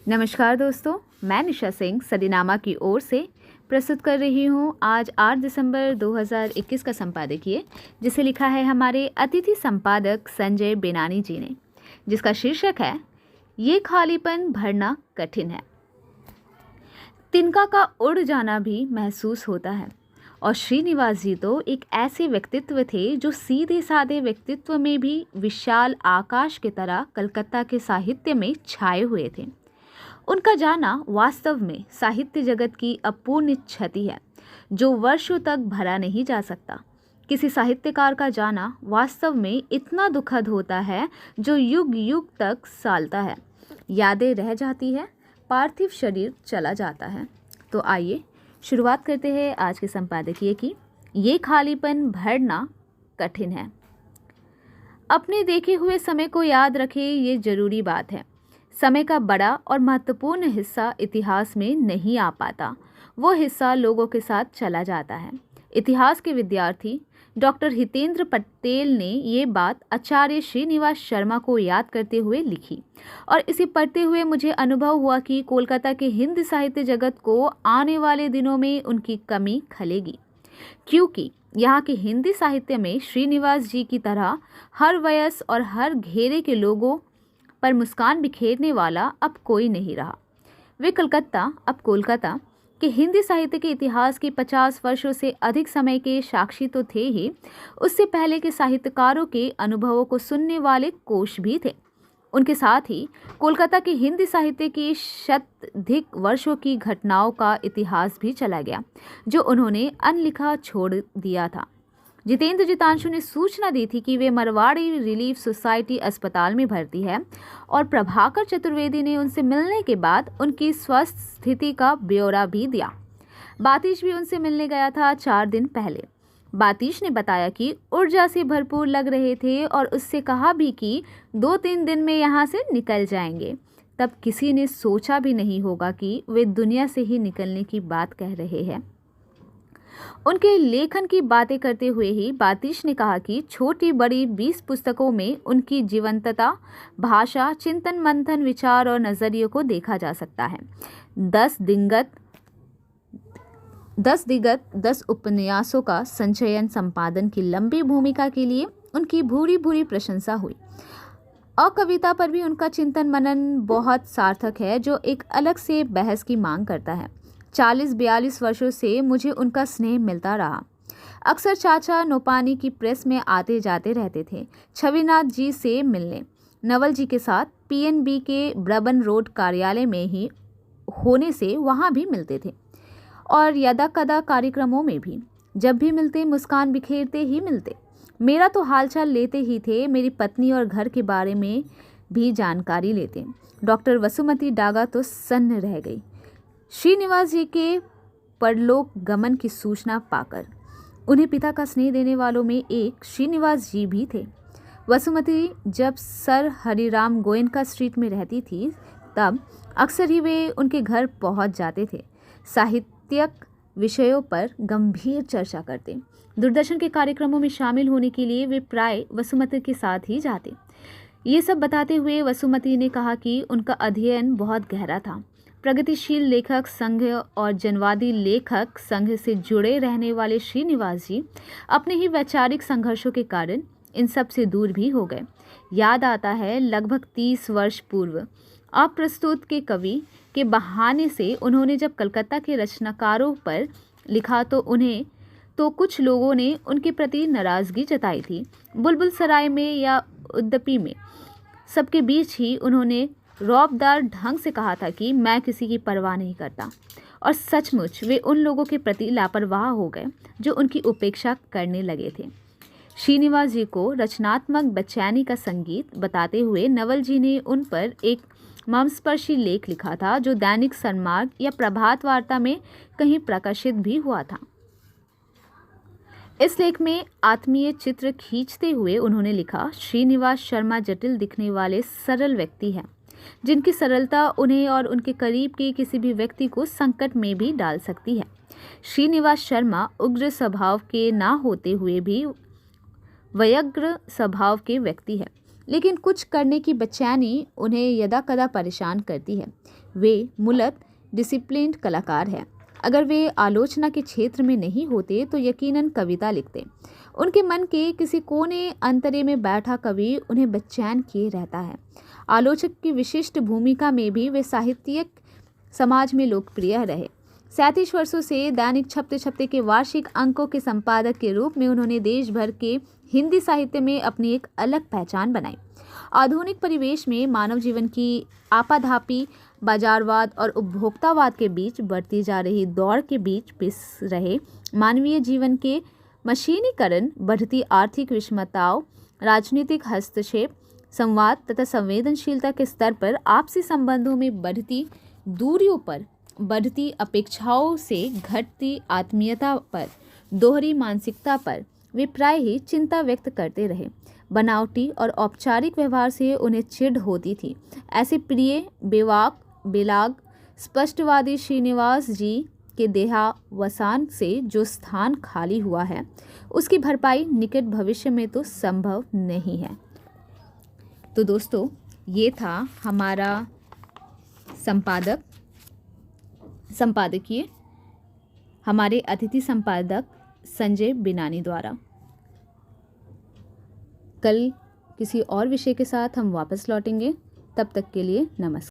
नमस्कार दोस्तों, मैं निशा सिंह सदीनामा की ओर से प्रस्तुत कर रही हूँ आज 8 दिसंबर 2021 का संपादकीय, जिसे लिखा है हमारे अतिथि संपादक संजय बेनानी जी ने, जिसका शीर्षक है ये खालीपन भरना कठिन है। तिनका का उड़ जाना भी महसूस होता है। और श्रीनिवास जी तो एक ऐसे व्यक्तित्व थे जो सीधे साधे व्यक्तित्व में भी विशाल आकाश की तरह कलकत्ता के साहित्य में छाए हुए थे। उनका जाना वास्तव में साहित्य जगत की अपूर्ण क्षति है जो वर्षों तक भरा नहीं जा सकता। किसी साहित्यकार का जाना वास्तव में इतना दुखद होता है जो युग युग तक सालता है। यादें रह जाती है, पार्थिव शरीर चला जाता है। तो आइए शुरुआत करते हैं आज के संपादकीय की। ये खालीपन भरना कठिन है। अपने देखे हुए समय को याद रखें, ये जरूरी बात है। समय का बड़ा और महत्वपूर्ण हिस्सा इतिहास में नहीं आ पाता, वो हिस्सा लोगों के साथ चला जाता है। इतिहास के विद्यार्थी डॉक्टर हितेंद्र पटेल ने ये बात आचार्य श्रीनिवास शर्मा को याद करते हुए लिखी, और इसे पढ़ते हुए मुझे अनुभव हुआ कि कोलकाता के हिंदी साहित्य जगत को आने वाले दिनों में उनकी कमी खलेगी, क्योंकि यहाँ के हिंदी साहित्य में श्रीनिवास जी की तरह हर वयस और हर घेरे के लोगों पर मुस्कान बिखेरने वाला अब कोई नहीं रहा। वे अब कोलकाता के हिंदी साहित्य के इतिहास के 50 वर्षों से अधिक समय के साक्षी तो थे ही, उससे पहले के साहित्यकारों के अनुभवों को सुनने वाले कोश भी थे। उनके साथ ही कोलकाता के हिंदी साहित्य की शताधिक वर्षों की घटनाओं का इतिहास भी चला गया, जो उन्होंने अनलिखा छोड़ दिया था। जितेंद्र जितांशु ने सूचना दी थी कि वे मरवाड़ी रिलीफ सोसाइटी अस्पताल में भर्ती है, और प्रभाकर चतुर्वेदी ने उनसे मिलने के बाद उनकी स्वस्थ स्थिति का ब्यौरा भी दिया। बातीश भी उनसे मिलने गया था 4 दिन पहले। बातीश ने बताया कि ऊर्जा से भरपूर लग रहे थे और उससे कहा भी कि 2-3 दिन में यहाँ से निकल जाएंगे। तब किसी ने सोचा भी नहीं होगा कि वे दुनिया से ही निकलने की बात कह रहे हैं। उनके लेखन की बातें करते हुए ही बातीश ने कहा कि छोटी बड़ी 20 पुस्तकों में उनकी जीवंतता, भाषा, चिंतन मंथन, विचार और नजरियों को देखा जा सकता है। 10 उपन्यासों का संचयन संपादन की लंबी भूमिका के लिए उनकी भूरी भूरी प्रशंसा हुई। और कविता पर भी उनका चिंतन मनन बहुत सार्थक है, जो एक अलग से बहस की मांग करता है। 40-42 वर्षों से मुझे उनका स्नेह मिलता रहा। अक्सर चाचा नोपानी की प्रेस में आते जाते रहते थे, छविनाथ जी से मिलने, नवल जी के साथ पीएनबी के ब्रबन रोड कार्यालय में ही होने से वहाँ भी मिलते थे, और यदा कदा कार्यक्रमों में भी। जब भी मिलते मुस्कान बिखेरते ही मिलते। मेरा तो हालचाल लेते ही थे, मेरी पत्नी और घर के बारे में भी जानकारी लेते। डॉक्टर वसुमती डागा तो सन्न रह गई श्रीनिवास जी के परलोक गमन की सूचना पाकर। उन्हें पिता का स्नेह देने वालों में एक श्रीनिवास जी भी थे। वसुमती जब सर हरिराम गोयनका स्ट्रीट में रहती थी, तब अक्सर ही वे उनके घर पहुंच जाते थे। साहित्यिक विषयों पर गंभीर चर्चा करते। दूरदर्शन के कार्यक्रमों में शामिल होने के लिए वे प्राय वसुमती के साथ ही जाते। ये सब बताते हुए वसुमती ने कहा कि उनका अध्ययन बहुत गहरा था। प्रगतिशील लेखक संघ और जनवादी लेखक संघ से जुड़े रहने वाले श्रीनिवास जी अपने ही वैचारिक संघर्षों के कारण इन सब से दूर भी हो गए। याद आता है, लगभग 30 वर्ष पूर्व अप्रस्तुत के कवि के बहाने से उन्होंने जब कलकत्ता के रचनाकारों पर लिखा तो कुछ लोगों ने उनके प्रति नाराजगी जताई थी। बुलबुल सराय में या उद्दपी में, सबके बीच ही उन्होंने रौबदार ढंग से कहा था कि मैं किसी की परवाह नहीं करता, और सचमुच वे उन लोगों के प्रति लापरवाह हो गए जो उनकी उपेक्षा करने लगे थे। श्रीनिवास जी को रचनात्मक बेचैनी का संगीत बताते हुए नवल जी ने उन पर एक मर्मस्पर्शी लेख लिखा था, जो दैनिक सन्मार्ग या प्रभात वार्ता में कहीं प्रकाशित भी हुआ था। इस लेख में आत्मीय चित्र खींचते हुए उन्होंने लिखा, श्रीनिवास शर्मा जटिल दिखने वाले सरल व्यक्ति हैं, जिनकी सरलता उन्हें और उनके करीब के किसी भी व्यक्ति को संकट में भी डाल सकती है। श्रीनिवास शर्मा उग्र स्वभाव के ना होते हुए भी व्यग्र स्वभाव के व्यक्ति है। लेकिन कुछ करने की बेचैनी उन्हें यदाकदा परेशान करती है। वे मूलत डिसिप्लिन्ड कलाकार हैं। अगर वे आलोचना के क्षेत्र में नहीं होते तो यकीनन कविता लिखते। उनके मन के किसी कोने अंतरे में बैठा कवि उन्हें बेचैन किए रहता है। आलोचक की विशिष्ट भूमिका में भी वे साहित्यिक समाज में लोकप्रिय रहे। 37 वर्षों से दैनिक छपते छपते के वार्षिक अंकों के संपादक के रूप में उन्होंने देश भर के हिंदी साहित्य में अपनी एक अलग पहचान बनाई। आधुनिक परिवेश में मानव जीवन की आपाधापी, बाजारवाद और उपभोक्तावाद के बीच बढ़ती जा रही दौड़ के बीच पिस रहे मानवीय जीवन के मशीनीकरण, बढ़ती आर्थिक विषमताओं, राजनीतिक हस्तक्षेप, संवाद तथा संवेदनशीलता के स्तर पर, आपसी संबंधों में बढ़ती दूरियों पर, बढ़ती अपेक्षाओं से घटती आत्मीयता पर, दोहरी मानसिकता पर वे प्राय ही चिंता व्यक्त करते रहे। बनावटी और औपचारिक व्यवहार से उन्हें चिढ़ होती थी। ऐसे प्रिय बेलाग स्पष्टवादी श्रीनिवास जी के देहावसान से जो स्थान खाली हुआ है उसकी भरपाई निकट भविष्य में तो संभव नहीं है। तो दोस्तों, ये था हमारा संपादकीय हमारे अतिथि संपादक संजय बिनानी द्वारा। कल किसी और विषय के साथ हम वापस लौटेंगे। तब तक के लिए नमस्कार।